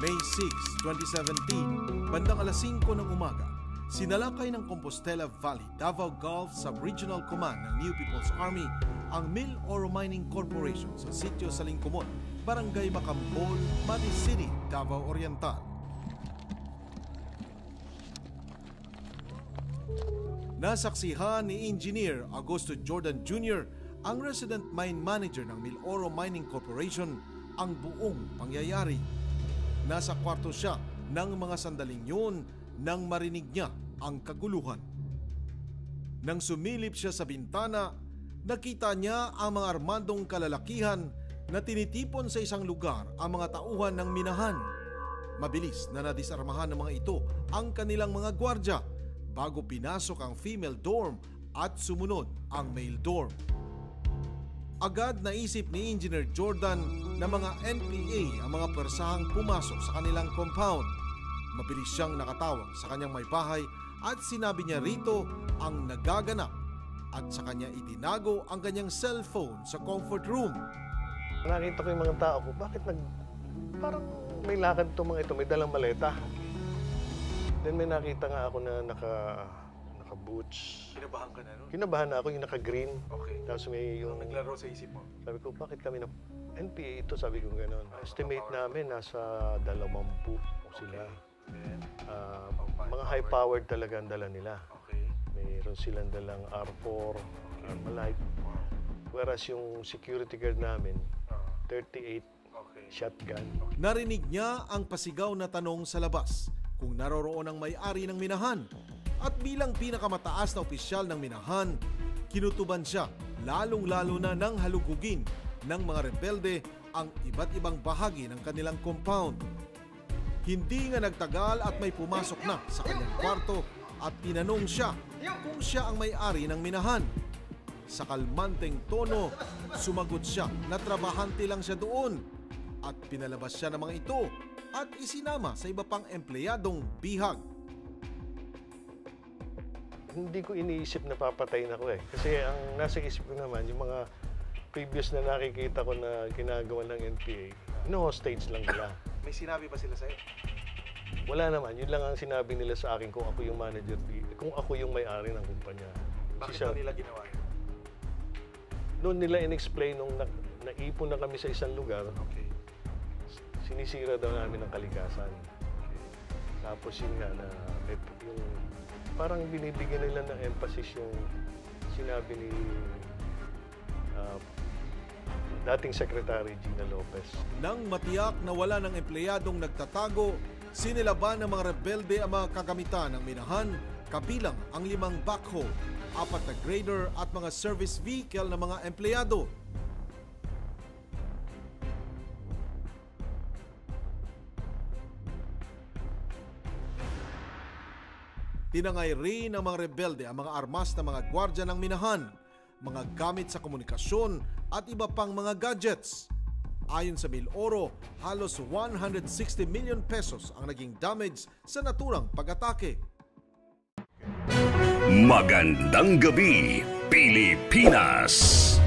May 6, 2017, bandang alas 5 ng umaga, sinalakay ng Compostela Valley, Davao Gulf Sub-Regional Command ng New People's Army ang Mill Oro Mining Corporation sa sitio Salingcomon, Barangay Macambol, Mati City, Davao Oriental. Nasaksihan ni Engineer Augusto Jordan Jr., ang resident mine manager ng Mill Oro Mining Corporation, ang buong pangyayari. Nasa kwarto siya ng mga sandaling yun nang marinig niya ang kaguluhan. Nang sumilip siya sa bintana, nakita niya ang mga armadong kalalakihan na tinitipon sa isang lugar ang mga tauhan ng minahan. Mabilis na nadisarmahan ng mga ito ang kanilang mga gwardya bago pinasok ang female dorm at sumunod ang male dorm. Agad naisip ni Engineer Jordan na mga NPA ang mga persahang pumasok sa kanilang compound. Mabilis siyang nakatawag sa kanyang may bahay at sinabi niya rito ang nagaganap at sa kanya itinago ang kanyang cellphone sa comfort room. Nakita ko yung mga tao ko, bakit parang may lakad itong mga ito, may dalang maleta. Then may nakita nga ako na naka-boots. Kinabahan ka na nun? Kinabahan na ako, yung naka-green. Okay. Tapos may yung... Naglaro sa isip mo? Sabi ko, bakit kami na... NPA ito, sabi ko gano'n. Estimate namin, nasa 20 sila. Mga high-powered talaga ang dala nila. Okay. Mayroon silang dalang R4, Armalite. Whereas yung security guard namin, 38 shotgun. Narinig niya ang pasigaw na tanong sa labas kung naroroon ang may-ari ng minahan. At bilang pinakamataas na opisyal ng minahan, kinutuban siya lalong-lalo na ng halugugin ng mga rebelde ang iba't ibang bahagi ng kanilang compound. Hindi nga nagtagal at may pumasok na sa kanyang kwarto at tinanong siya kung siya ang may-ari ng minahan. Sa kalmanteng tono, sumagot siya na trabahante lang siya doon at pinalabas siya ng mga ito at isinama sa iba pang empleyadong bihag. Hindi ko iniisip na papatayin ako eh. Kasi ang nasa isip ko naman, yung mga previous na nakikita ko na ginagawa ng NPA, hostage lang nila. May sinabi ba sila sa'yo? Wala naman. Yun lang ang sinabi nila sa akin kung ako yung manager, kung ako yung may-ari ng kumpanya. Bakit ba nila ginawa yun? Noon nila in-explain nung naipon na kami sa isang lugar, sinisira daw namin ang kalikasan. Tapos yun nga na yung parang binibigyan nila ng emphasis yung sinabi ni dating Secretary Gina Lopez. Nang matiyak na wala ng empleyadong nagtatago, sinilaban ng mga rebelde ang mga kagamitan ng minahan, kabilang ang 5 backhoe, 4 na grader at mga service vehicle ng mga empleyado. Tinangay rin ng mga rebelde ang mga armas na mga gwardya ng minahan, mga gamit sa komunikasyon at iba pang mga gadgets. Ayon sa Mill Oro, halos 160 million pesos ang naging damage sa naturang pag-atake. Magandang gabi, Pilipinas!